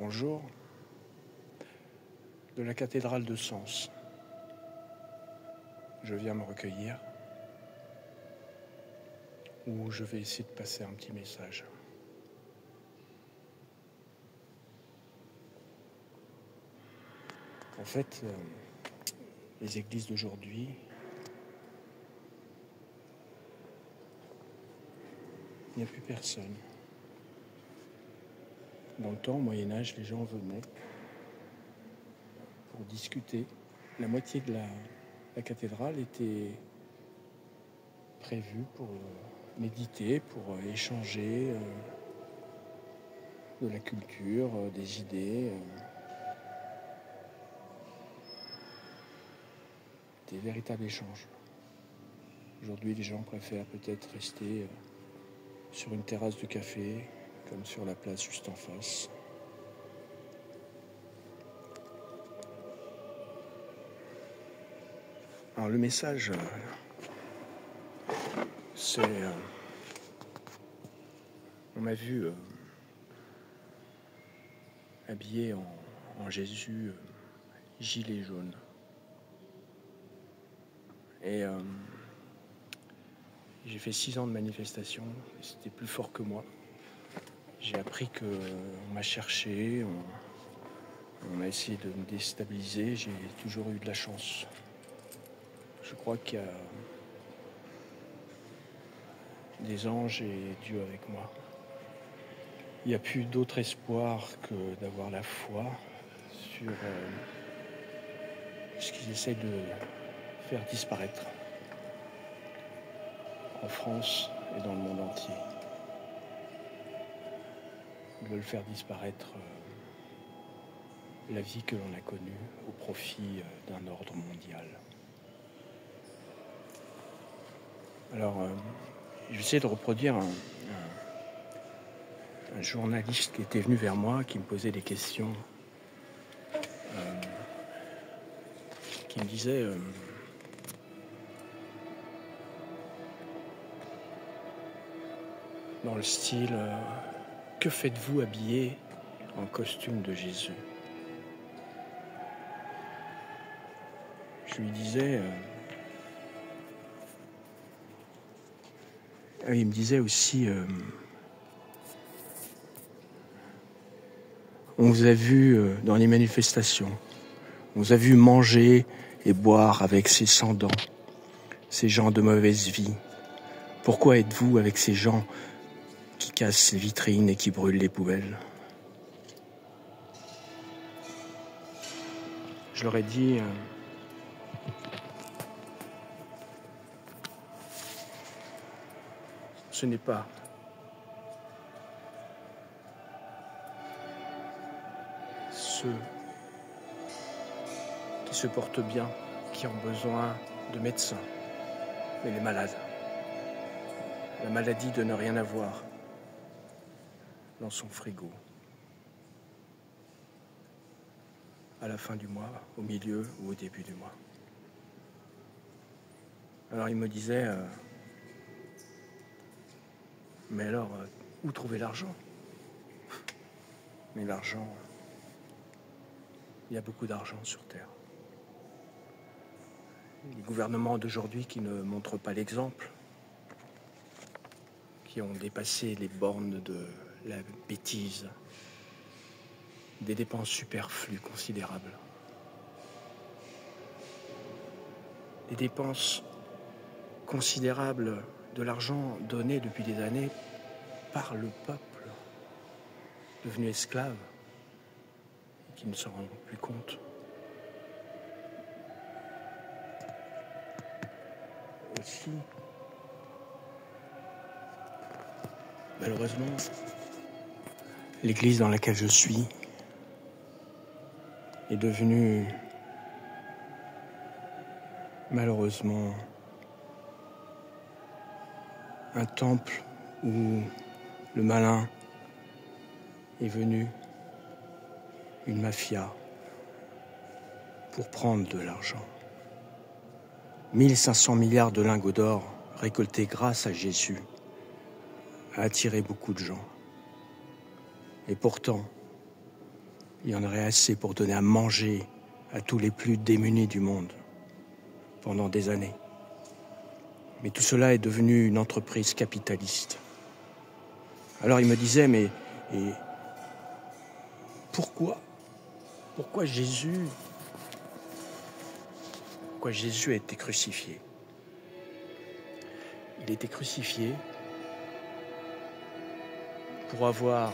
Bonjour, de la cathédrale de Sens. Je viens me recueillir, où je vais essayer de passer un petit message. En fait, les églises d'aujourd'hui il n'y a plus personne. Dans le temps, au Moyen-Âge, les gens venaient pour discuter. La moitié de la cathédrale était prévue pour méditer, pour échanger de la culture, des idées, des véritables échanges. Aujourd'hui, les gens préfèrent peut-être rester sur une terrasse de café, comme sur la place juste en face. Alors le message, c'est... on m'a vu habillé en Jésus, gilet jaune. Et j'ai fait 6 ans de manifestation, et c'était plus fort que moi. J'ai appris qu'on m'a cherché, on a essayé de me déstabiliser, j'ai toujours eu de la chance. Je crois qu'il y a des anges et Dieu avec moi. Il n'y a plus d'autre espoir que d'avoir la foi sur ce qu'ils essaient de faire disparaître en France et dans le monde entier. Ils veulent faire disparaître la vie que l'on a connue au profit d'un ordre mondial. Alors, je vais essayer de reproduire un journaliste qui était venu vers moi, qui me posait des questions, qui me disait dans le style que faites-vous habillé en costume de Jésus? Je lui disais il me disait aussi on vous a vu dans les manifestations, on vous a vu manger et boire avec ces sans-dents, ces gens de mauvaise vie. Pourquoi êtes-vous avec ces gens qui cassent les vitrines et qui brûlent les poubelles? Je leur ai dit ce n'est pas ceux qui se portent bien qui ont besoin de médecins, mais les malades. La maladie de ne rien avoir dans son frigo. À la fin du mois, au milieu ou au début du mois. Alors il me disait mais alors, où trouver l'argent? Mais l'argent, il y a beaucoup d'argent sur Terre. Les gouvernements d'aujourd'hui qui ne montrent pas l'exemple, qui ont dépassé les bornes de la bêtise, des dépenses superflues considérables. Des dépenses considérables de l'argent donné depuis des années par le peuple, devenu esclave, qui ne s'en rend plus compte. Aussi, malheureusement, l'église dans laquelle je suis est devenue, malheureusement, un temple où le malin est venu, une mafia, pour prendre de l'argent. 1500 milliards de lingots d'or récoltés grâce à Jésus a attiré beaucoup de gens. Et pourtant, il y en aurait assez pour donner à manger à tous les plus démunis du monde pendant des années. Mais tout cela est devenu une entreprise capitaliste. Alors il me disait, mais pourquoi Jésus a été crucifié? Il a été crucifié pour avoir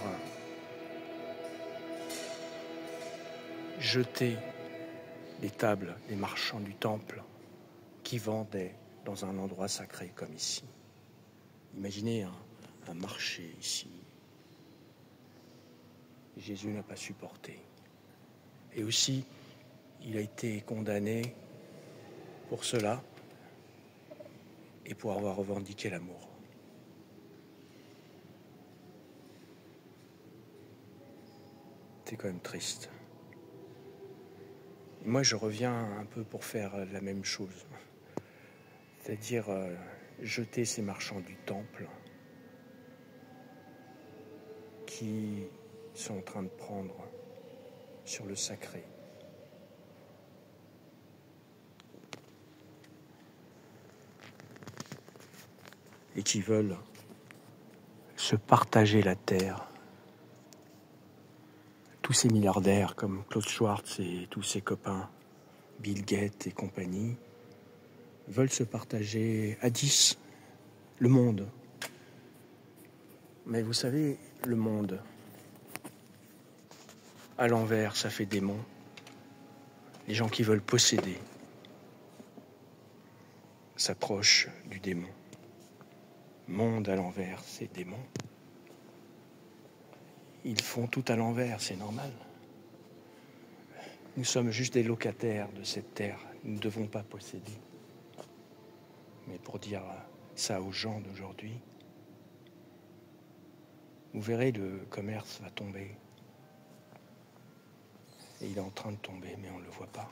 jeté les tables des marchands du temple qui vendaient dans un endroit sacré comme ici. Imaginez un marché ici. Jésus n'a pas supporté. Et aussi, il a été condamné pour cela et pour avoir revendiqué l'amour. C'est quand même triste. Et moi, je reviens un peu pour faire la même chose. C'est-à-dire jeter ces marchands du temple qui sont en train de prendre sur le sacré. Et qui veulent se partager la terre. Tous ces milliardaires comme Klaus Schwab et tous ses copains, Bill Gates et compagnie, veulent se partager à 10 le monde. Mais vous savez, le monde, à l'envers, ça fait démon. Les gens qui veulent posséder s'approchent du démon. Monde à l'envers, c'est démon. Ils font tout à l'envers, c'est normal. Nous sommes juste des locataires de cette terre. Nous ne devons pas posséder. Mais pour dire ça aux gens d'aujourd'hui, vous verrez, le commerce va tomber. Et il est en train de tomber, mais on ne le voit pas.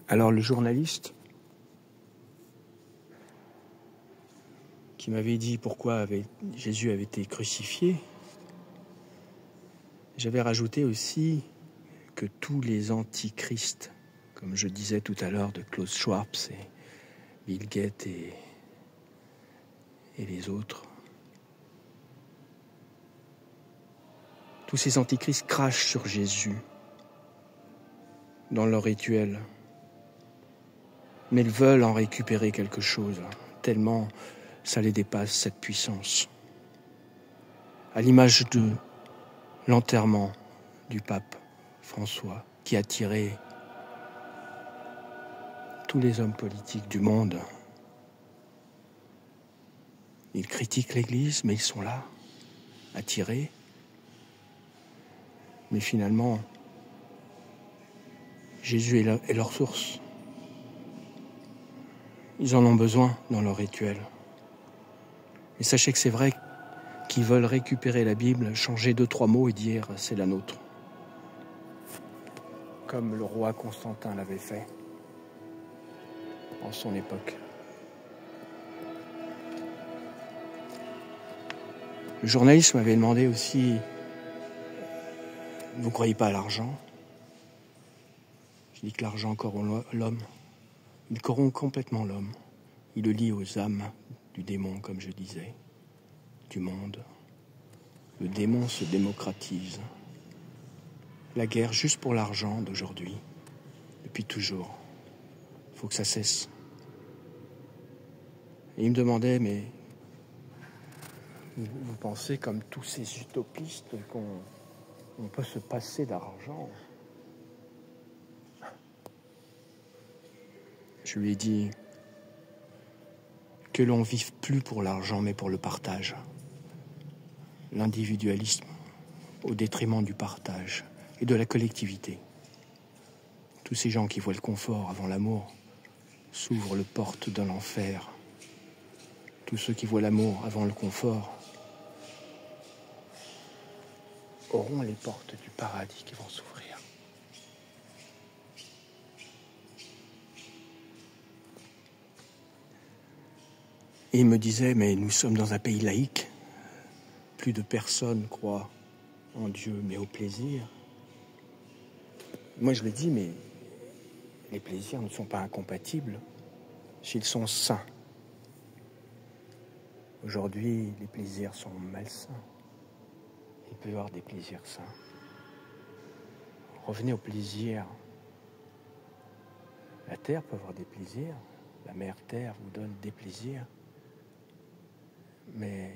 Alors le journaliste qui m'avait dit pourquoi Jésus avait été crucifié, j'avais rajouté aussi que tous les antichrists, comme je disais tout à l'heure de Klaus Schwab et Bill Gates et les autres, tous ces antichrists crachent sur Jésus dans leur rituel, mais ils veulent en récupérer quelque chose, tellement ça les dépasse, cette puissance. À l'image de l'enterrement du pape François, qui a attiré tous les hommes politiques du monde. Ils critiquent l'Église, mais ils sont là, attirés. Mais finalement, Jésus est leur source. Ils en ont besoin dans leur rituel. Et sachez que c'est vrai qu'ils veulent récupérer la Bible, changer 2-3 mots et dire « c'est la nôtre ». Comme le roi Constantin l'avait fait en son époque. Le journaliste m'avait demandé aussi « vous ne croyez pas à l'argent ?» Je dis que l'argent corrompt l'homme. Il corrompt complètement l'homme. Il le lie aux âmes du démon, comme je disais, du monde. Le démon se démocratise. La guerre juste pour l'argent d'aujourd'hui, depuis toujours. Il faut que ça cesse. Et il me demandait, mais vous pensez comme tous ces utopistes qu'on peut se passer d'argent? Je lui ai dit que l'on vive plus pour l'argent, mais pour le partage. L'individualisme au détriment du partage et de la collectivité. Tous ces gens qui voient le confort avant l'amour s'ouvrent les portes de l'enfer. Tous ceux qui voient l'amour avant le confort auront les portes du paradis qui vont s'ouvrir. Et il me disait, mais nous sommes dans un pays laïque. plus de personnes croient en Dieu, mais au plaisir. Moi, je le dis, mais les plaisirs ne sont pas incompatibles s'ils sont sains. Aujourd'hui, les plaisirs sont malsains. Il peut y avoir des plaisirs sains. Revenez au plaisir. La terre peut avoir des plaisirs. La mère terre vous donne des plaisirs. Mais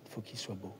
il faut qu'ils soient beaux.